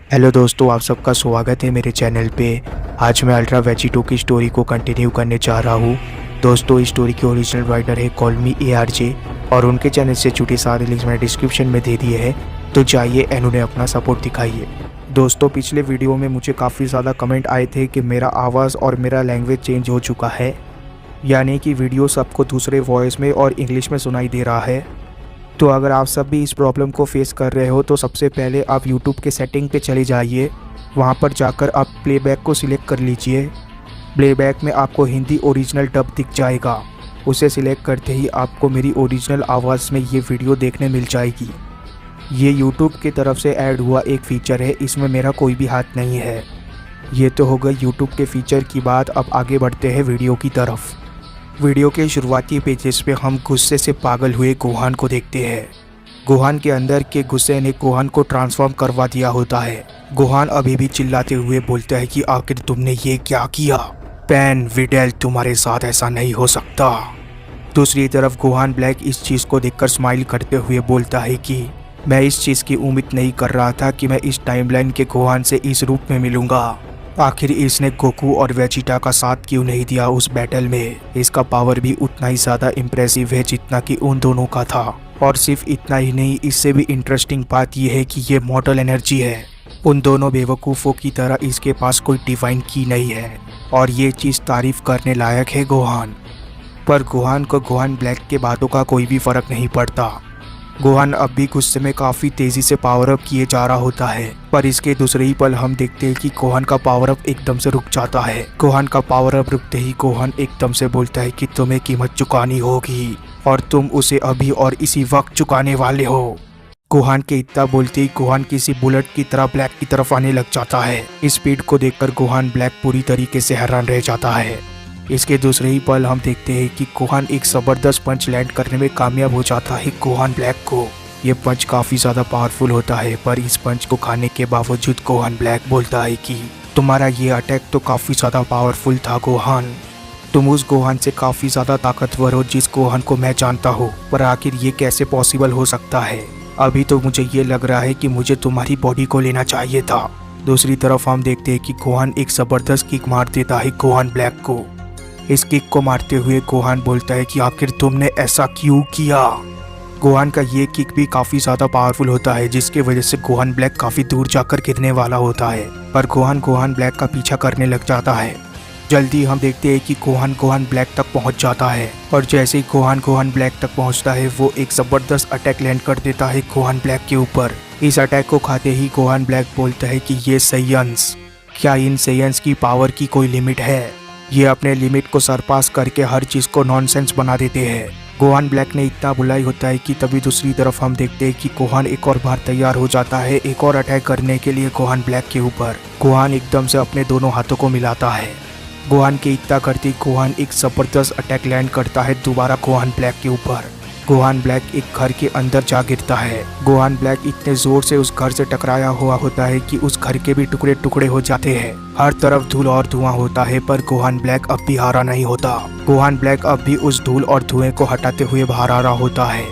Hello दोस्तों, आप सबका स्वागत है मेरे चैनल पे। आज मैं अल्ट्रा वेजिटो की स्टोरी को कंटिन्यू करने जा रहा हूँ। दोस्तों, इस स्टोरी के ओरिजिनल राइटर है कॉल मी ARJ और उनके चैनल से जुड़े सारे लिंक्स मैंने डिस्क्रिप्शन में दे दिए हैं, तो जाइए एंड उन्हें अपना सपोर्ट दिखाइए। दोस्तों, पिछले वीडियो में मुझे काफ़ी ज़्यादा कमेंट आए थे कि मेरा आवाज़ और मेरा लैंग्वेज चेंज हो चुका है, यानी कि वीडियो सबको दूसरे वॉइस में और इंग्लिश में सुनाई दे रहा है। तो अगर आप सब भी इस प्रॉब्लम को फेस कर रहे हो तो सबसे पहले आप YouTube के सेटिंग पे चले जाइए। वहाँ पर जाकर आप प्लेबैक को सिलेक्ट कर लीजिए। प्लेबैक में आपको हिंदी ओरिजिनल डब दिख जाएगा। उसे सिलेक्ट करते ही आपको मेरी ओरिजिनल आवाज़ में ये वीडियो देखने मिल जाएगी। ये YouTube की तरफ से ऐड हुआ एक फ़ीचर है, इसमें मेरा कोई भी हाथ नहीं है। ये तो हो गई YouTube के फ़ीचर की बात। अब आगे बढ़ते हैं वीडियो की तरफ। वीडियो के शुरुआती पेजेस पे हम गुस्से से पागल हुए गोहान को देखते हैं। गोहान के अंदर के गुस्से ने गोहान को ट्रांसफॉर्म करवा दिया होता है। गोहान अभी भी चिल्लाते हुए बोलता है कि आखिर तुमने ये क्या किया? पेन विडेल, तुम्हारे साथ ऐसा नहीं हो सकता। दूसरी तरफ गोहान ब्लैक इस चीज़ को देखकर स्माइल करते हुए बोलता है कि मैं इस चीज़ की उम्मीद नहीं कर रहा था कि मैं इस टाइमलाइन के गोहान से इस रूप में मिलूंगा। आखिर इसने गोकू और वेजिटा का साथ क्यों नहीं दिया उस बैटल में? इसका पावर भी उतना ही ज़्यादा इम्प्रेसिव है जितना कि उन दोनों का था। और सिर्फ इतना ही नहीं, इससे भी इंटरेस्टिंग बात यह है कि ये मॉर्टल एनर्जी है। उन दोनों बेवकूफ़ों की तरह इसके पास कोई डिवाइन की नहीं है और ये चीज़ तारीफ करने लायक है गोहान। पर गोहान को गोहान ब्लैक के बातों का कोई भी फ़र्क नहीं पड़ता। गोहान अब भी गुस्से में काफ़ी तेज़ी से पावर अप किए जा रहा होता है, पर इसके दूसरे ही पल हम देखते हैं कि गोहान का पावर अप एकदम से रुक जाता है। गोहान का पावर अप रुकते ही गोहान एकदम से बोलता है कि तुम्हें कीमत चुकानी होगी और तुम उसे अभी और इसी वक्त चुकाने वाले हो। गोहान के इतना बोलते ही गोहान किसी बुलेट की तरह ब्लैक की तरफ आने लग जाता है। इस स्पीड को देखकर गोहान ब्लैक पूरी तरीके से हैरान रह जाता है। इसके दूसरे ही पल हम देखते हैं कि गोहान एक ज़बरदस्त पंच लैंड करने में कामयाब हो जाता है गोहान ब्लैक को। ये पंच काफ़ी ज़्यादा पावरफुल होता है, पर इस पंच को खाने के बावजूद गोहान ब्लैक बोलता है कि तुम्हारा ये अटैक तो काफ़ी ज़्यादा पावरफुल था गोहान। तुम उस गोहान से काफ़ी ज़्यादा ताकतवर हो जिस गोहान को मैं जानता हूँ, पर आखिर ये कैसे पॉसिबल हो सकता है? अभी तो मुझे ये लग रहा है कि मुझे तुम्हारी बॉडी को लेना चाहिए था। दूसरी तरफ हम देखते हैं कि गोहान एक ज़बरदस्त किक मार देता है गोहान ब्लैक को। इस किक को मारते हुए गोहान बोलता है कि आखिर तुमने ऐसा क्यों किया? गोहान का ये किक भी काफ़ी ज़्यादा पावरफुल होता है, जिसकी वजह से गोहान ब्लैक काफ़ी दूर जाकर गिरने वाला होता है, पर गोहान ब्लैक का पीछा करने लग जाता है। जल्दी हम देखते हैं कि गोहान ब्लैक तक पहुंच जाता है और जैसे ही गोहान ब्लैक तक पहुंचता है वो एक ज़बरदस्त अटैक लैंड कर देता है गोहान ब्लैक के ऊपर। इस अटैक को खाते ही गोहान ब्लैक बोलता है कि ये सैयंस, क्या इन सैयंस की पावर की कोई लिमिट है? ये अपने लिमिट को सरपास करके हर चीज़ को नॉनसेंस बना देते हैं। गोहान ब्लैक ने इतना बुलाई होता है कि तभी दूसरी तरफ हम देखते हैं कि गोहान एक और बार तैयार हो जाता है एक और अटैक करने के लिए गोहान ब्लैक के ऊपर। गोहान एकदम से अपने दोनों हाथों को मिलाता है। गोहान के इतना करते गोहान एक ज़बरदस्त अटैक लैंड करता है दोबारा गोहान ब्लैक के ऊपर। गोहान ब्लैक एक घर के अंदर जा गिरता है। गोहान ब्लैक इतने जोर से उस घर से टकराया हुआ होता है कि उस घर के भी टुकड़े टुकड़े हो जाते हैं। हर तरफ धूल और धुआं होता है, पर गोहान ब्लैक अब भी हारा नहीं होता। गोहान ब्लैक अब भी उस धूल और धुएं को हटाते हुए बाहर आ रहा होता है।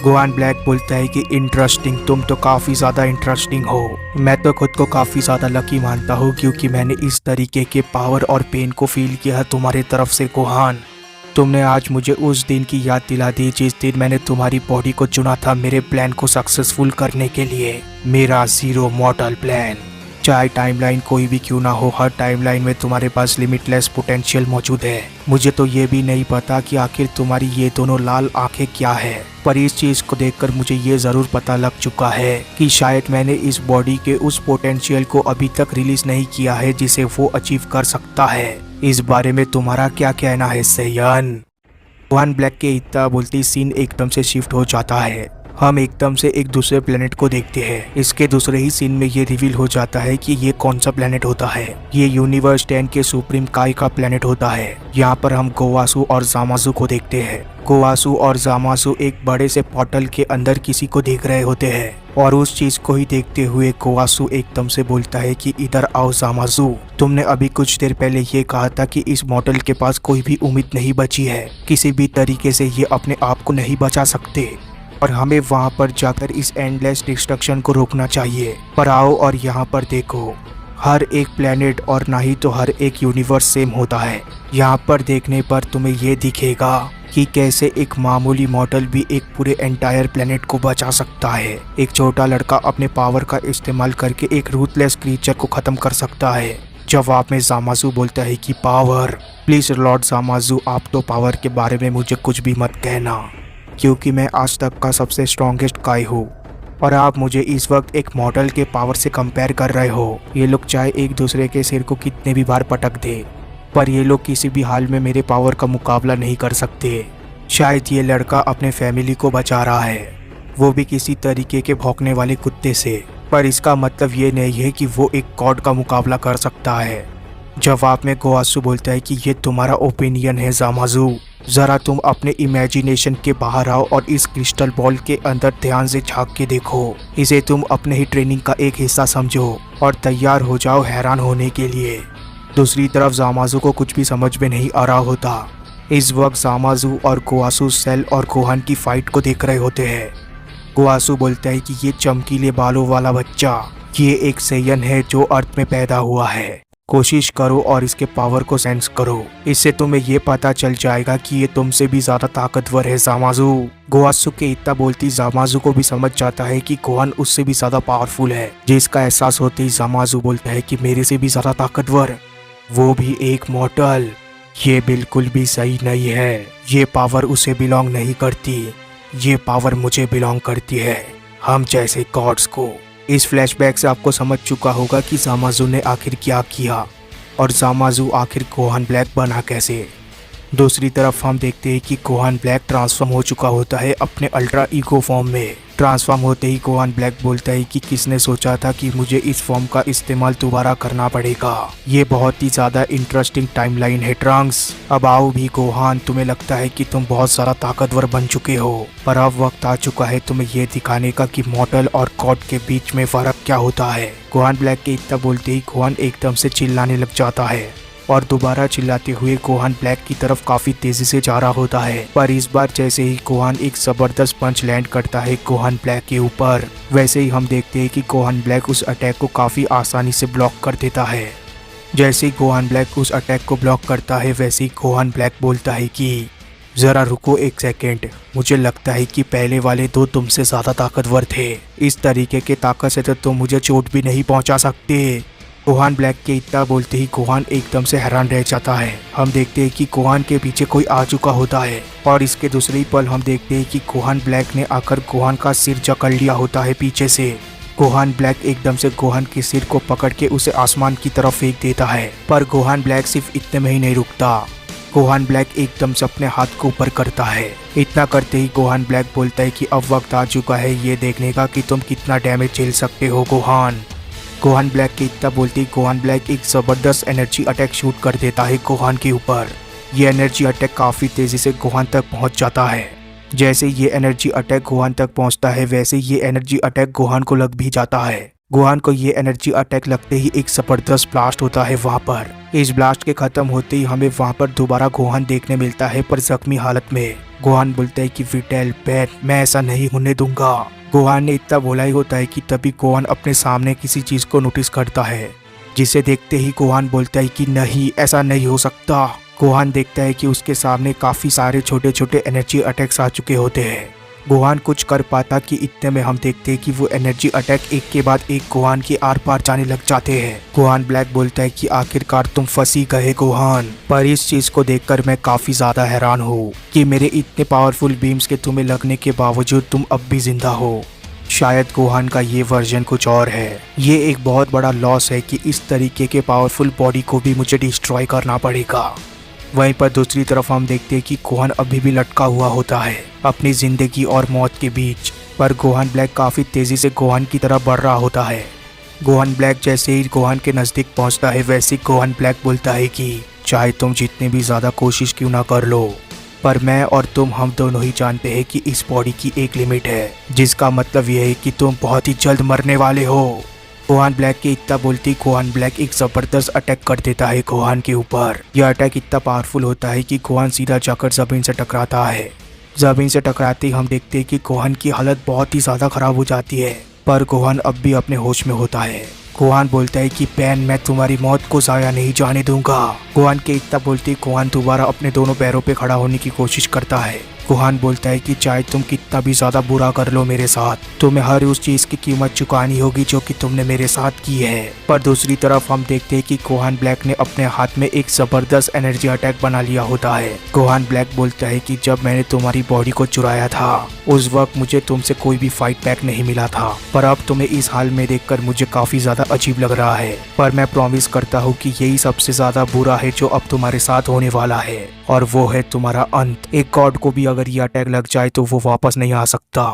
गोहान ब्लैक बोलता है कि इंटरेस्टिंग, तुम तो काफ़ी ज़्यादा इंटरेस्टिंग हो। मैं तो खुद को काफ़ी ज़्यादा लकी मानता हूँ क्योंकि मैंने इस तरीके के पावर और पेन को फील किया है तुम्हारी तरफ से गोहान। तुमने आज मुझे उस दिन की याद दिला दी जिस दिन मैंने तुम्हारी बॉडी को चुना था मेरे प्लान को सक्सेसफुल करने के लिए, मेरा ज़ीरो मॉर्टल प्लान। चाहे टाइमलाइन कोई भी क्यों ना हो, हर टाइमलाइन में तुम्हारे पास लिमिटलेस पोटेंशियल मौजूद है। मुझे तो ये भी नहीं पता कि आखिर तुम्हारी ये दोनों लाल आंखें क्या है, पर इस चीज़ को देखकर मुझे ये ज़रूर पता लग चुका है कि शायद मैंने इस बॉडी के उस पोटेंशियल को अभी तक रिलीज नहीं किया है जिसे वो अचीव कर सकता है। इस बारे में तुम्हारा क्या कहना है सैयन? गोहान ब्लैक के इतना बोलते सीन एकदम से शिफ्ट हो जाता है। हम एकदम से एक दूसरे प्लेनेट को देखते हैं। इसके दूसरे ही सीन में ये रिवील हो जाता है कि ये कौन सा प्लेनेट होता है। ये यूनिवर्स 10 के सुप्रीम काई का प्लेनेट होता है। यहाँ पर हम गोवासु और जामासु को देखते हैं। गोवासु और जामासु एक बड़े से पोर्टल के अंदर किसी को देख रहे होते हैं और उस चीज को ही देखते हुए गोवासु एकदम से बोलता है कि इधर आओ जामासु, तुमने अभी कुछ देर पहले ये कहा था कि इस मॉडल के पास कोई भी उम्मीद नहीं बची है, किसी भी तरीके से ये अपने आप को नहीं बचा सकते। और हमें वहाँ पर जाकर इस एंडलेस डिस्ट्रक्शन को रोकना चाहिए। पर आओ और यहाँ पर देखो, हर एक प्लेनेट और ना ही तो हर एक यूनिवर्स सेम होता है। यहाँ पर देखने पर तुम्हें ये दिखेगा कि कैसे एक मामूली मॉडल भी एक पूरे एंटायर प्लेनेट को बचा सकता है। एक छोटा लड़का अपने पावर का इस्तेमाल करके एक रूथलेस क्रीचर को खत्म कर सकता है। जवाब में जामाज़ू बोलता है कि पावर। प्लीज लॉर्ड जामाज़ू, आप तो पावर के बारे में मुझे कुछ भी मत कहना, क्योंकि मैं आज तक का सबसे स्ट्रॉन्गेस्ट गाय हूँ और आप मुझे इस वक्त एक मॉडल के पावर से कंपेयर कर रहे हो। ये लोग चाहे एक दूसरे के सिर को कितने भी बार पटक दे, पर ये लोग किसी भी हाल में मेरे पावर का मुकाबला नहीं कर सकते। शायद ये लड़का अपने फैमिली को बचा रहा है, वो भी किसी तरीके के भौंकने वाले कुत्ते से, पर इसका मतलब ये नहीं है कि वो एक गॉड का मुकाबला कर सकता है। जवाब में गोआसू बोलता है कि ये तुम्हारा ओपिनियन है जामाज़ू, जरा तुम अपने इमेजिनेशन के बाहर आओ और इस क्रिस्टल बॉल के अंदर ध्यान से झांक के देखो। इसे तुम अपने ही ट्रेनिंग का एक हिस्सा समझो और तैयार हो जाओ हैरान होने के लिए। दूसरी तरफ जामाज़ू को कुछ भी समझ में नहीं आ रहा होता। इस वक्त जामाज़ू और गोआसू सेल और गोहान की फाइट को देख रहे होते हैं। गोआसू बोलता है कि ये चमकीले बालों वाला बच्चा, ये एक सेयन है जो अर्थ में पैदा हुआ है। कोशिश करो और इसके पावर को सेंस करो, इससे तुम्हें ये पता चल जाएगा कि ये तुमसे भी ज्यादा ताकतवर है जामाज़ू। गोआसू के इतना बोलती जामाज़ू को भी समझ जाता है कि गोहान उससे भी ज्यादा पावरफुल है, जिसका एहसास होते ही जामाज़ू बोलता है कि मेरे से भी ज्यादा ताकतवर, वो भी एक मॉडल। ये बिल्कुल भी सही नहीं है, ये पावर उसे बिलोंग नहीं करती, ये पावर मुझे बिलोंग करती है, हम जैसे गॉड्स को। इस फ्लैशबैक से आपको समझ चुका होगा कि जामाज़ू ने आखिर क्या किया और जामाज़ू आखिर गोहान ब्लैक बना कैसे। दूसरी तरफ हम देखते हैं कि गोहान ब्लैक ट्रांसफॉर्म हो चुका होता है अपने अल्ट्रा ईगो फॉर्म में। ट्रांसफॉर्म होते ही गोहान ब्लैक बोलता है कि किसने सोचा था कि मुझे इस फॉर्म का इस्तेमाल दोबारा करना पड़ेगा। ये बहुत ही ज्यादा इंटरेस्टिंग टाइमलाइन है ट्रंक्स। अब आओ भी गोहान, तुम्हें लगता है कि तुम बहुत सारा ताकतवर बन चुके हो, पर अब वक्त आ चुका है तुम्हें ये दिखाने का कि मॉडल और गॉड के बीच में फर्क क्या होता है। गोहान ब्लैक के इतना बोलते ही गोहान एकदम से चिल्लाने लग जाता है और दोबारा चिल्लाते हुए गोहान ब्लैक की तरफ काफी तेजी से जा रहा होता है। पर इस बार जैसे ही गोहान एक जबरदस्त पंच लैंड करता है गोहान ब्लैक के ऊपर, वैसे ही हम देखते हैं कि गोहान ब्लैक उस अटैक को काफी आसानी से ब्लॉक कर देता है। जैसे ही गोहान ब्लैक उस अटैक को ब्लॉक करता है, वैसे ही गोहान ब्लैक बोलता है कि जरा रुको एक सेकेंड, मुझे लगता है कि पहले वाले दो तुमसे ज्यादा ताकतवर थे, इस तरीके के ताकत से तो तुम मुझे चोट भी नहीं पहुंचा सकते। गोहान ब्लैक के इतना बोलते ही गोहान एकदम से हैरान रह जाता है। हम देखते हैं कि गोहान के पीछे कोई आ चुका होता है और इसके दूसरे ही पल हम देखते हैं कि गोहान ब्लैक ने आकर गोहान का सिर जकड़ लिया होता है पीछे से। गोहान ब्लैक एकदम से गोहान के सिर को पकड़ के उसे आसमान की तरफ फेंक देता है, पर गोहान ब्लैक सिर्फ इतने में ही नहीं रुकता। गोहान ब्लैक एकदम से अपने हाथ को ऊपर करता है। इतना करते ही गोहान ब्लैक बोलता है कि अब वक्त आ चुका है ये देखने का कि तुम कितना डैमेज झेल सकते हो गोहान। गोहान ब्लैक के इतना बोलते ही गोहान ब्लैक एक जबरदस्त एनर्जी अटैक शूट कर देता है गोहान के ऊपर। ये एनर्जी अटैक काफी तेजी से गोहान तक पहुंच जाता है। जैसे ये एनर्जी अटैक गोहान तक पहुंचता है, वैसे ये एनर्जी अटैक गोहान को लग भी जाता है। गोहान को ये एनर्जी अटैक लगते ही एक जबरदस्त ब्लास्ट होता है वहाँ पर। इस ब्लास्ट के खत्म होते ही हमें वहाँ पर दोबारा गोहान देखने मिलता है, पर जख्मी हालत में। गोहान बोलता है कि विटेल बैट, मैं ऐसा नहीं होने दूंगा। गोहान ने इतना बोला ही होता है कि तभी गोहान अपने सामने किसी चीज को नोटिस करता है, जिसे देखते ही गोहान बोलता है कि नहीं, ऐसा नहीं हो सकता। गोहान देखता है कि उसके सामने काफी सारे छोटे छोटे एनर्जी अटैक्स आ चुके होते हैं। गोहान कुछ कर पाता कि इतने में हम देखते हैं कि वो एनर्जी अटैक एक के बाद एक गोहान के आर पार जाने लग जाते हैं। गोहान ब्लैक बोलता है कि आखिरकार तुम फंसी गए गोहान, पर इस चीज को देखकर मैं काफी ज्यादा हैरान हूँ कि मेरे इतने पावरफुल बीम्स के तुम्हें लगने के बावजूद तुम अब भी जिंदा हो। शायद गोहान का ये वर्जन कुछ और है। ये एक बहुत बड़ा लॉस है कि इस तरीके के पावरफुल बॉडी को भी मुझे डिस्ट्रॉय करना पड़ेगा। वहीं पर दूसरी तरफ हम देखते हैं कि गोहान अभी भी लटका हुआ होता है अपनी जिंदगी और मौत के बीच, पर गोहान ब्लैक काफी तेजी से गोहान की तरफ बढ़ रहा होता है। गोहान ब्लैक जैसे ही गोहान के नजदीक पहुंचता है, वैसे ही गोहान ब्लैक बोलता है कि चाहे तुम जितने भी ज्यादा कोशिश क्यों ना कर लो, पर मैं और तुम हम दोनों ही जानते हैं कि इस बॉडी की एक लिमिट है, जिसका मतलब यह है कि तुम बहुत ही जल्द मरने वाले हो। गोहान ब्लैक के इतना बोलती गोहान ब्लैक एक जबरदस्त अटैक कर देता है गोहान के ऊपर। यह अटैक इतना पावरफुल होता है कि गोहान सीधा जाकर जमीन से टकराता है। जमीन से टकराते ही हम देखते हैं कि गोहान की हालत बहुत ही ज़्यादा खराब हो जाती है, पर गोहान अब भी अपने होश में होता है। गोहान बोलता है कि पैन, मैं तुम्हारी मौत को ज़ाया नहीं जाने दूंगा। गोहान के इतना बोलते ही गोहान दोबारा अपने दोनों पैरों पे खड़ा होने की कोशिश करता है। गोहान बोलता है कि चाहे तुम कितना भी ज़्यादा बुरा कर लो मेरे साथ, तुम्हें हर उस चीज़ की कीमत चुकानी होगी जो कि तुमने मेरे साथ की है। पर दूसरी तरफ हम देखते हैं कि गोहान ब्लैक ने अपने हाथ में एक ज़बरदस्त एनर्जी अटैक बना लिया होता है। गोहान ब्लैक बोलता है कि जब मैंने तुम्हारी बॉडी को चुराया था उस वक्त मुझे तुमसे कोई भी फाइट बैक नहीं मिला था, पर अब तुम्हें इस हाल में देखकर मुझे काफ़ी ज़्यादा अजीब लग रहा है। पर मैं प्रॉमिस करता हूँ कि यही सबसे ज़्यादा बुरा है जो अब तुम्हारे साथ होने वाला है, और वो है तुम्हारा अंत। एक गॉड को भी अगर ये अटैक लग जाए तो वो वापस नहीं आ सकता।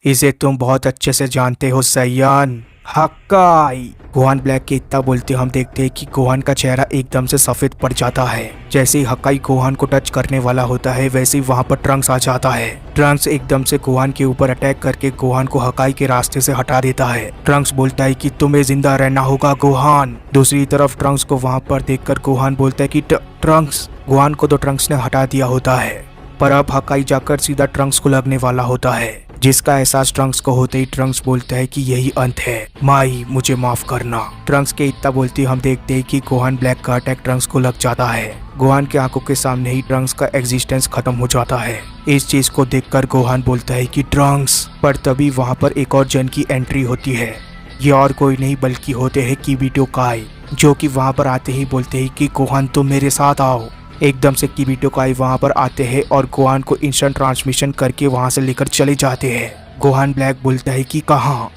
इसे तुम बहुत अच्छे से जानते हो सैयान। हक्काई। गोहान ब्लैक के इतना बोलते हम देखते हैं कि गोहान का चेहरा एकदम से सफेद पड़ जाता है। जैसे ही हक्काई गोहान को टच करने वाला होता है वैसे ही वहाँ पर ट्रंक्स आ जाता है। ट्रंक्स एकदम से गोहान के ऊपर अटैक करके गोहान को हक्काई के रास्ते से हटा देता है। ट्रंक्स बोलता है कि तुम्हें जिंदा रहना होगा गोहान। दूसरी तरफ ट्रंक्स को वहाँ पर देखकर गोहान बोलता है कि ट्रंक्स। गोहान को तो ट्रंक्स ने हटा दिया होता है, पर अब हक्काई जाकर सीधा ट्रंक्स को लगने वाला होता है, जिसका एहसास ट्रंक्स को होते ही ट्रंक्स बोलता है कि यही अंत है, माई मुझे माफ करना। ट्रंक्स के इतना बोलते हम देखते हैं कि गोहान ब्लैक का अटैक ट्रंक्स को लग जाता है। गोहान की आंखों के सामने ही ट्रंक्स का एग्जिस्टेंस खत्म हो जाता है। इस चीज को देखकर गोहान बोलता है कि ट्रंक्स। पर तभी वहाँ पर एक और जन की एंट्री होती है। ये और कोई नहीं बल्कि होते हैं किबिटो काई, जो कि वहाँ पर आते ही बोलते हैं कि गोहान तुम मेरे साथ आओ। एकदम से किबिटो काई वहाँ पर आते हैं और गोहान को इंस्टेंट ट्रांसमिशन करके वहाँ से लेकर चले जाते हैं। गोहान ब्लैक बोलता है कि कहाँ,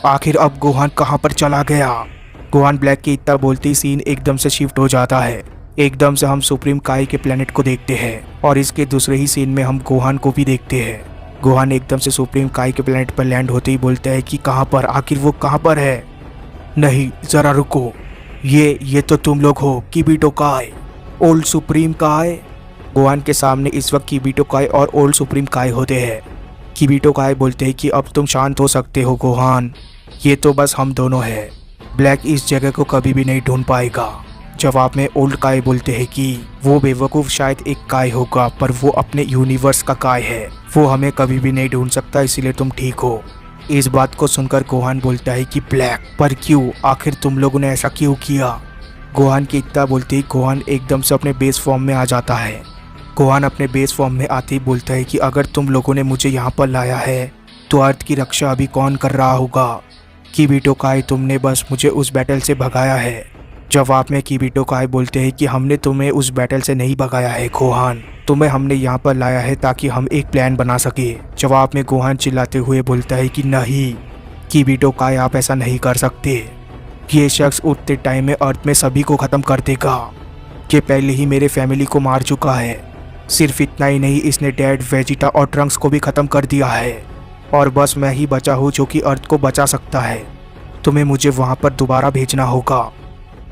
आखिर अब गोहान कहाँ पर चला गया। गोहान ब्लैक के इतना बोलते ही सीन एकदम से शिफ्ट हो जाता है। एकदम से हम सुप्रीम काई के प्लेनेट को देखते हैं और इसके दूसरे ही सीन में हम गोहान को भी देखते हैं। गोहान एकदम से सुप्रीम काई के प्लेनेट पर लैंड होते ही बोलता है कि कहाँ पर, आखिर वो कहाँ पर है। नहीं जरा रुको, ये तो तुम लोग हो किबिटो काई, ओल्ड सुप्रीम काय। गोहान के सामने इस वक्त किबिटो काय और ओल्ड सुप्रीम काय होते हैं। किबिटो काय बोलते हैं कि अब तुम शांत हो सकते हो गोहान, ये तो बस हम दोनों हैं, ब्लैक इस जगह को कभी भी नहीं ढूंढ पाएगा। जवाब में ओल्ड काय बोलते हैं कि वो बेवकूफ़ शायद एक काय होगा, पर वो अपने यूनिवर्स का काय है, वो हमें कभी भी नहीं ढूंढ सकता, इसीलिए तुम ठीक हो। इस बात को सुनकर गोहान बोलता है कि ब्लैक, पर क्यों, आखिर तुम लोगों ने ऐसा क्यों किया। गोहान की इतना बोलते ही गोहान एकदम से अपने बेस फॉर्म में आ जाता है। गोहान अपने बेस फॉर्म में आते ही बोलता है कि अगर तुम लोगों ने मुझे यहाँ पर लाया है तो अर्थ की रक्षा अभी कौन कर रहा होगा। किबिटो काय, तुमने बस मुझे उस बैटल से भगाया है। जवाब में किबिटो काय बोलते हैं कि हमने तुम्हें उस बैटल से नहीं भगाया है गोहान, तुम्हें हमने यहाँ पर लाया है ताकि हम एक प्लान बना सके। जवाब में गोहान चिल्लाते हुए बोलता है कि नहीं किबिटो काय, आप ऐसा नहीं कर सकते, ये शख्स उठते टाइम में अर्थ में सभी को ख़त्म कर देगा। ये पहले ही मेरे फैमिली को मार चुका है, सिर्फ इतना ही नहीं, इसने डैड, वेजिटा और ट्रंक्स को भी ख़त्म कर दिया है, और बस मैं ही बचा हूँ जो कि अर्थ को बचा सकता है। तुम्हें मुझे वहाँ पर दोबारा भेजना होगा।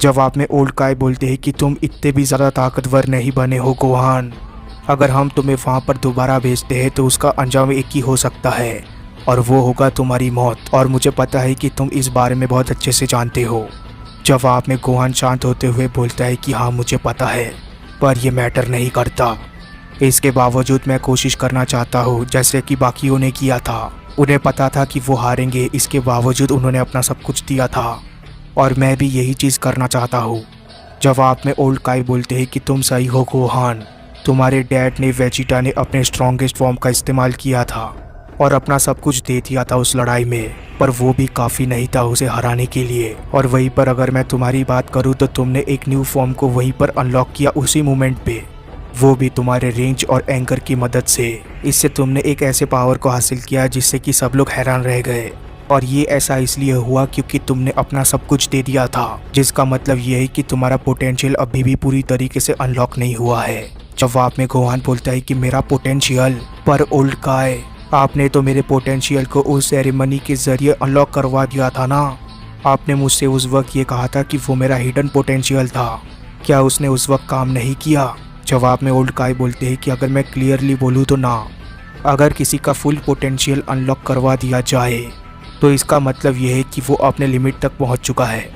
जवाब में ओल्ड काय बोलते हैं कि तुम इतने भी ज़्यादा ताकतवर नहीं बने हो गोहान, अगर हम तुम्हें वहाँ पर दोबारा भेजते हैं तो उसका अंजाम एक ही हो सकता है, और वो होगा तुम्हारी मौत, और मुझे पता है कि तुम इस बारे में बहुत अच्छे से जानते हो। जवाब में गोहान शांत होते हुए बोलता है कि हाँ मुझे पता है, पर यह मैटर नहीं करता। इसके बावजूद मैं कोशिश करना चाहता हूँ जैसे कि बाकियों ने किया था। उन्हें पता था कि वो हारेंगे, इसके बावजूद उन्होंने अपना सब कुछ दिया था, और मैं भी यही चीज़ करना चाहता हूँ। जवाब में ओल्ड काय बोलते हैं कि तुम सही हो गोहान, तुम्हारे डैड ने, वेजिटा ने अपने स्ट्रॉन्गेस्ट फॉर्म का इस्तेमाल किया था और अपना सब कुछ दे दिया था उस लड़ाई में, पर वो भी काफ़ी नहीं था उसे हराने के लिए। और वहीं पर अगर मैं तुम्हारी बात करूँ तो तुमने एक न्यू फॉर्म को वहीं पर अनलॉक किया उसी मोमेंट पे, वो भी तुम्हारे रेंज और एंकर की मदद से। इससे तुमने एक ऐसे पावर को हासिल किया जिससे कि सब लोग हैरान रह गए, और ये ऐसा इसलिए हुआ क्योंकि तुमने अपना सब कुछ दे दिया था, जिसका मतलब ये है कि तुम्हारा पोटेंशियल अभी भी पूरी तरीके से अनलॉक नहीं हुआ है। जवाब में गोहान बोलता है कि मेरा पोटेंशियल, पर ओल्ड काय, आपने तो मेरे पोटेंशियल को उस सेरेमनी के ज़रिए अनलॉक करवा दिया था ना। आपने मुझसे उस वक्त ये कहा था कि वो मेरा हिडन पोटेंशियल था, क्या उसने उस वक्त काम नहीं किया। जवाब में ओल्ड काय बोलते हैं कि अगर मैं क्लियरली बोलूँ तो ना, अगर किसी का फुल पोटेंशियल अनलॉक करवा दिया जाए तो इसका मतलब यह है कि वो अपने लिमिट तक पहुंच चुका है।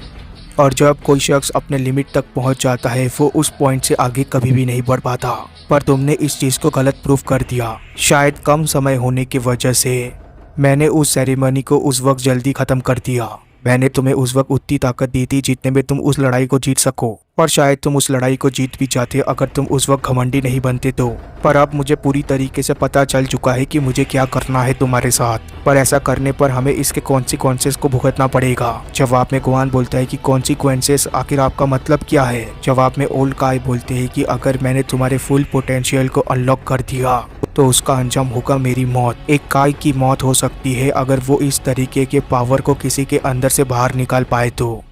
और जब कोई शख्स अपने लिमिट तक पहुंच जाता है वो उस पॉइंट से आगे कभी भी नहीं बढ़ पाता। पर तुमने इस चीज को गलत प्रूफ कर दिया। शायद कम समय होने की वजह से मैंने उस सेरेमनी को उस वक्त जल्दी खत्म कर दिया। मैंने तुम्हें उस वक्त उतनी ताकत दी थी जितने में तुम उस लड़ाई को जीत सको, और शायद तुम उस लड़ाई को जीत भी जाते अगर तुम उस वक्त घमंडी नहीं बनते तो। पर अब मुझे पूरी तरीके से पता चल चुका है कि मुझे क्या करना है तुम्हारे साथ, पर ऐसा करने पर हमें इसके कॉन्सिक्वेंसेस को भुगतना पड़ेगा। जवाब में गोहान बोलता है कि कॉन्सिक्वेंसेस, आखिर आपका मतलब क्या है? जवाब में ओल्ड काय बोलते हैं कि अगर मैंने तुम्हारे फुल पोटेंशियल को अनलॉक कर दिया तो उसका अंजाम होगा मेरी मौत। एक काय की मौत हो सकती है अगर वो इस तरीके के पावर को किसी के अंदर से बाहर निकाल पाए तो।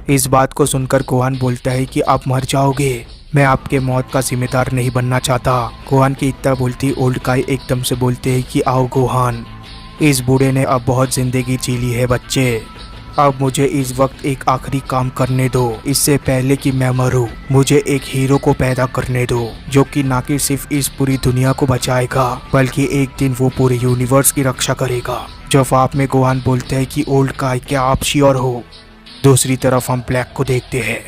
इस बात को सुनकर गोहान बोलता है कि आप मर जाओगे, मैं आपके मौत का जिम्मेदार नहीं बनना चाहता। गोहान की इतना बोलती ओल्ड काय एकदम से बोलते हैं कि आओ गोहान, इस बूढ़े ने अब बहुत जिंदगी जी ली है बच्चे, अब मुझे इस वक्त एक आखिरी काम करने दो। इससे पहले कि मैं मरूं, मुझे एक हीरो को पैदा करने दो जो कि ना कि सिर्फ इस पूरी दुनिया को बचाएगा बल्कि एक दिन वो पूरे यूनिवर्स की रक्षा करेगा। जवाब में गोहान बोलते हैं कि ओल्ड काय, क्या आप श्योर हो? दूसरी तरफ हम ब्लैक को देखते हैं।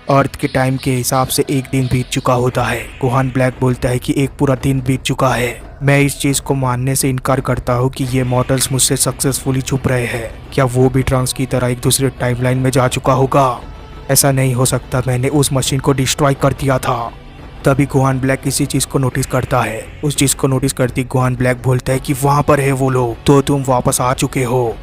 अर्थ के टाइम के हिसाब से एक दिन बीत चुका होता है। गोहान ब्लैक बोलता है कि एक पूरा दिन बीत चुका है। मैं इस चीज को मानने से इनकार करता हूँ कि ये मॉडल्स मुझसे सक्सेसफुली छुप रहे हैं। क्या वो भी ट्रंक्स की तरह एक दूसरे टाइमलाइन में जा चुका होगा? ऐसा नहीं हो सकता, मैंने उस मशीन को डिस्ट्रॉय कर दिया था। तभी गोहान ब्लैक किसी चीज को नोटिस करता है। उस चीज को नोटिस करती गोहान ब्लैक बोलता है कि वहां पर है वो लोग, तो तुम वापस आ चुके हो।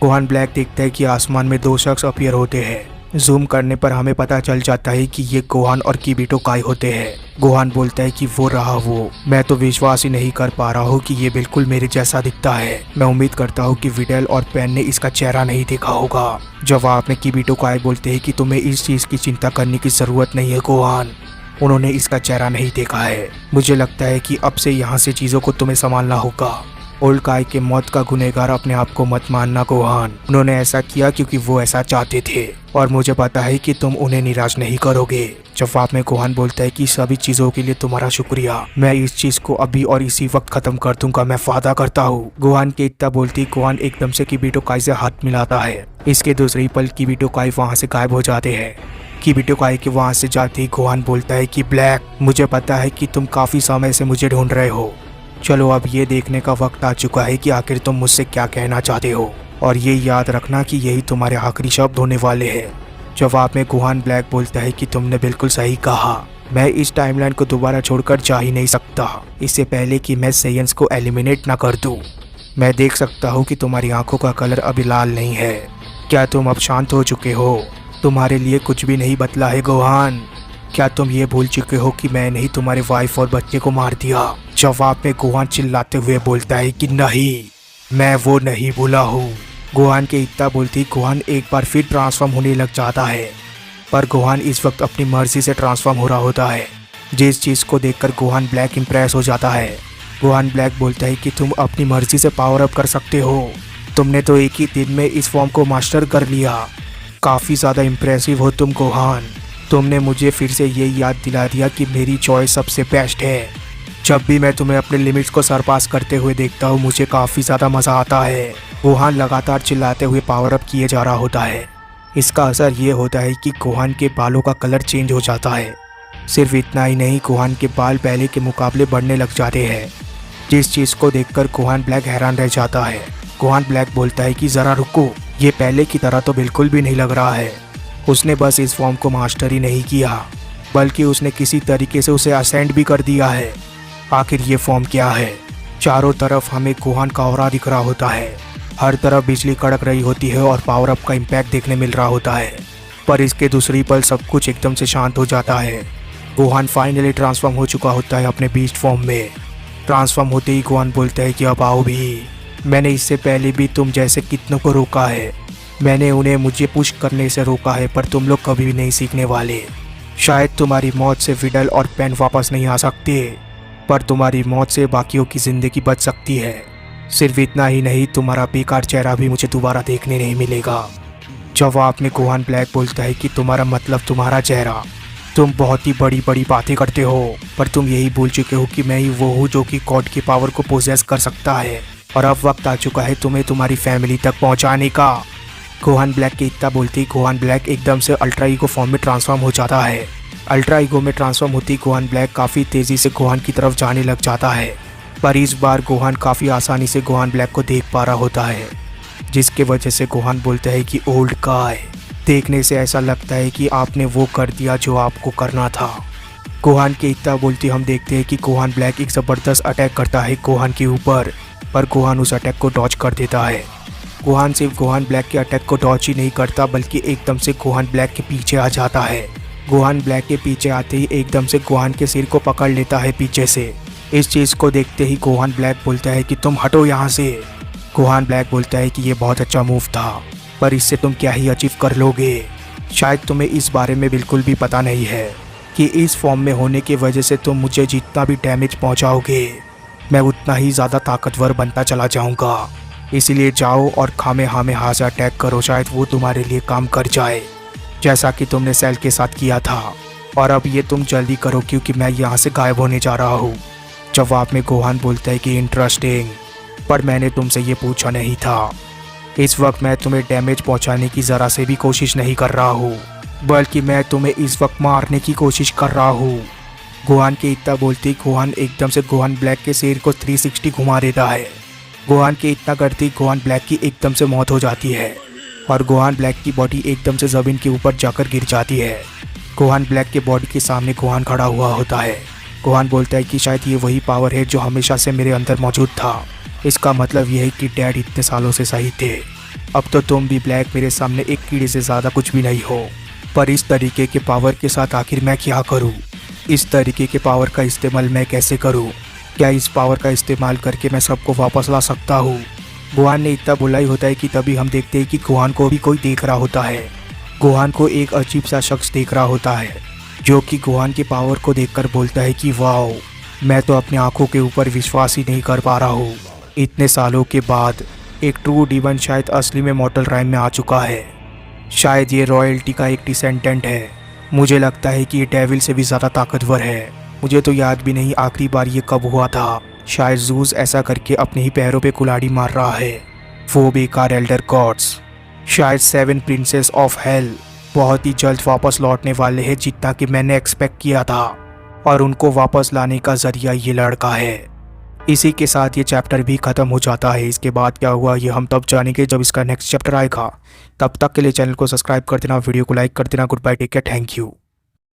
गोहान ब्लैक देखता है कि आसमान में दो शख्स अपीयर होते हैं। जूम करने पर हमें पता चल जाता है कि ये गोहान और किबिटो काय होते हैं। गोहान बोलता है कि वो रहा वो, मैं तो विश्वास ही नहीं कर पा रहा हूँ कि ये बिल्कुल मेरे जैसा दिखता है। मैं उम्मीद करता हूँ कि विडेल और पेन ने इसका चेहरा नहीं देखा होगा। जवाब में किबिटो काय बोलते हैं कि तुम्हें इस चीज की चिंता करने की जरूरत नहीं है गोहान, उन्होंने इसका चेहरा नहीं देखा है। मुझे लगता है कि अब से यहाँ से चीजों को तुम्हें संभालना होगा। ओल्ड काय के मौत का गुनहगार अपने आप को मत मानना गोहान, उन्होंने ऐसा किया क्योंकि वो ऐसा चाहते थे और मुझे पता है कि तुम उन्हें निराश नहीं करोगे। जवाब में गोहान बोलता है कि सभी चीजों के लिए तुम्हारा शुक्रिया, मैं इस चीज को अभी और इसी वक्त खत्म कर दूंगा, मैं वादा करता हूँ। गोहान के इतना बोलती गोहान एकदम से किबिटो काय से हाथ मिलाता है। इसके दूसरे पल किबिटो काय वहाँ से गायब हो जाते हैं। किबिटो काय के वहाँ से जाते ही गोहान बोलता है कि ब्लैक, मुझे पता है कि तुम काफी समय से मुझे ढूंढ रहे हो, चलो अब ये देखने का वक्त आ चुका है कि आखिर तुम मुझसे क्या कहना चाहते हो, और ये याद रखना कि यही तुम्हारे आखिरी शब्द होने वाले हैं। जवाब में गोहान ब्लैक बोलता है कि तुमने बिल्कुल सही कहा, मैं इस टाइमलाइन को दोबारा छोड़कर जा ही नहीं सकता इससे पहले कि मैं सेयंस को एलिमिनेट ना कर दूं। मैं देख सकता हूँ कि तुम्हारी आंखों का कलर अभी लाल नहीं है। क्या तुम अब शांत हो चुके हो? तुम्हारे लिए कुछ भी नहीं बदला है गोहान। क्या तुम ये भूल चुके हो कि मैंने ही तुम्हारे वाइफ और बच्चे को मार दिया? जवाब में गोहान चिल्लाते हुए बोलता है कि नहीं, मैं वो नहीं भूला हूँ। गोहान के इतना बोलती गोहान एक बार फिर ट्रांसफॉर्म होने लग जाता है, पर गोहान इस वक्त अपनी मर्जी से ट्रांसफॉर्म हो रहा होता है, जिस चीज़ को देखकर गोहान ब्लैक इम्प्रेस हो जाता है। गोहान ब्लैक बोलता है कि तुम अपनी मर्जी से पावर अप कर सकते हो, तुमने तो एक ही दिन में इस फॉर्म को मास्टर कर लिया, काफ़ी ज़्यादा इम्प्रेसिव हो तुम गोहान। तुमने मुझे फिर से ये याद दिला दिया कि मेरी चॉइस सबसे बेस्ट है। जब भी मैं तुम्हें अपने लिमिट्स को सरपास करते हुए देखता हूँ मुझे काफ़ी ज़्यादा मज़ा आता है। गोहान लगातार चिल्लाते हुए पावर अप किए जा रहा होता है। इसका असर ये होता है कि गोहान के बालों का कलर चेंज हो जाता है। सिर्फ इतना ही नहीं, गोहान के बाल पहले के मुकाबले बढ़ने लग जाते हैं, जिस चीज़ को देखकर गोहान ब्लैक हैरान रह जाता है। गोहान ब्लैक बोलता है कि ज़रा रुको, ये पहले की तरह तो बिल्कुल भी नहीं लग रहा है। उसने बस इस फॉर्म को मास्टर ही नहीं किया बल्कि उसने किसी तरीके से उसे असेंड भी कर दिया है। आखिर ये फॉर्म क्या है? चारों तरफ हमें गोहान का ऑरा दिख रहा होता है, हर तरफ बिजली कड़क रही होती है और पावर अप का इम्पैक्ट देखने मिल रहा होता है, पर इसके दूसरी पल सब कुछ एकदम से शांत हो जाता है। गोहान फाइनली ट्रांसफॉर्म हो चुका होता है अपने बीस्ट फॉर्म में। ट्रांसफॉर्म होते ही गोहान बोलता है कि अब आओ भी, मैंने इससे पहले भी तुम जैसे कितनों को रोका है, मैंने उन्हें मुझे पुश करने से रोका है, पर तुम लोग कभी भी नहीं सीखने वाले। शायद तुम्हारी मौत से विडल और पेन वापस नहीं आ सकते, पर तुम्हारी मौत से बाकियों की ज़िंदगी बच सकती है। सिर्फ इतना ही नहीं, तुम्हारा बेकार चेहरा भी मुझे दोबारा देखने नहीं मिलेगा। जवाब में गोहान ब्लैक बोलता है कि तुम्हारा मतलब तुम्हारा चेहरा, तुम बहुत ही बड़ी बड़ी बातें करते हो, पर तुम यही भूल चुके हो कि मैं ही वो हूँ जो कि गॉड की पावर को पोजेस कर सकता है, और अब वक्त आ चुका है तुम्हें तुम्हारी फैमिली तक पहुँचाने का। गोहान ब्लैक के इतना बोलते ही गोहान ब्लैक एकदम से अल्ट्रा ईगो फॉर्म में ट्रांसफॉर्म हो जाता है। अल्ट्रा ईगो में ट्रांसफॉर्म होती गोहान ब्लैक काफ़ी तेज़ी से गोहान की तरफ जाने लग जाता है, पर इस बार गोहान काफ़ी आसानी से गोहान ब्लैक को देख पा रहा होता है, जिसके वजह से गोहान बोलता है कि ओल्ड गाय, देखने से ऐसा लगता है कि आपने वो कर दिया जो आपको करना था। गोहान के इतना बोलते हम देखते हैं कि गोहान ब्लैक एक ज़बरदस्त अटैक करता है गोहान के ऊपर, पर गोहान उस अटैक को डॉज कर देता है। गोहान सिर्फ गोहान ब्लैक के अटैक को डॉज ही नहीं करता बल्कि एकदम से गोहान ब्लैक के पीछे आ जाता है। गोहान ब्लैक के पीछे आते ही एकदम से गोहान के सिर को पकड़ लेता है पीछे से। इस चीज़ को देखते ही गोहान ब्लैक बोलता है कि तुम हटो यहाँ से। गोहान ब्लैक बोलता है कि ये बहुत अच्छा मूव था, पर इससे तुम क्या ही अचीव कर लोगे। शायद तुम्हें इस बारे में बिल्कुल भी पता नहीं है कि इस फॉर्म में होने की वजह से तुम मुझे जितना भी डैमेज पहुँचाओगे मैं उतना ही ज़्यादा ताकतवर बनता चला जाऊँगा। इसलिए जाओ और खामे हामे हाथ से अटैक करो, शायद वो तुम्हारे लिए काम कर जाए, जैसा कि तुमने सेल के साथ किया था। और अब ये तुम जल्दी करो क्योंकि मैं यहाँ से गायब होने जा रहा हूँ। जवाब में गोहान बोलता है कि इंटरेस्टिंग, पर मैंने तुमसे ये पूछा नहीं था। इस वक्त मैं तुम्हें डैमेज पहुँचाने की ज़रा से भी कोशिश नहीं कर रहा हूँ, बल्कि मैं तुम्हें इस वक्त मारने की कोशिश कर रहा हूँ। गोहान के इतना बोलते गोहान एकदम से गोहान ब्लैक के सिर को 360 घुमा देता है। गोहान के इतना करते गोहान ब्लैक की एकदम से मौत हो जाती है और गोहान ब्लैक की बॉडी एकदम से ज़मीन के ऊपर जाकर गिर जाती है। गोहान ब्लैक के बॉडी के सामने गोहान खड़ा हुआ होता है। गोहान बोलता है कि शायद ये वही पावर है जो हमेशा से मेरे अंदर मौजूद था। इसका मतलब यह है कि डैड इतने सालों से सही थे। अब तो तुम भी ब्लैक मेरे सामने एक कीड़े से ज़्यादा कुछ भी नहीं हो। पर इस तरीके के पावर के साथ आखिर मैं क्या करूँ? इस तरीके के पावर का इस्तेमाल मैं कैसे करूँ? क्या इस पावर का इस्तेमाल करके मैं सबको वापस ला सकता हूँ? गोहान ने इतना बोला ही होता है कि तभी हम देखते हैं कि गोहान को भी कोई देख रहा होता है। गोहान को एक अजीब सा शख्स देख रहा होता है जो कि गोहान के पावर को देखकर बोलता है कि वाओ, मैं तो अपनी आंखों के ऊपर विश्वास ही नहीं कर पा रहा हूँ। इतने सालों के बाद एक ट्रू डीमन शायद असली में मॉर्टल राइम में आ चुका है। शायद ये रॉयल्टी का एक डिसेंडेंट है। मुझे लगता है कि ये डेविल से भी ज़्यादा ताकतवर है। मुझे तो याद भी नहीं आखिरी बार ये कब हुआ था। शायद ज़ूस ऐसा करके अपने ही पैरों पे कुल्हाड़ी मार रहा है। वो बेकार एल्डर गॉड्स, शायद 7 प्रिंसेस ऑफ हेल बहुत ही जल्द वापस लौटने वाले हैं जितना कि मैंने एक्सपेक्ट किया था, और उनको वापस लाने का ज़रिया ये लड़का है। इसी के साथ ये चैप्टर भी ख़त्म हो जाता है। इसके बाद क्या हुआ ये हम तब जानेंगे जब इसका नेक्स्ट चैप्टर आएगा। तब तक के लिए चैनल को सब्सक्राइब कर देना, वीडियो को लाइक कर देना। Goodbye, take care, thank you.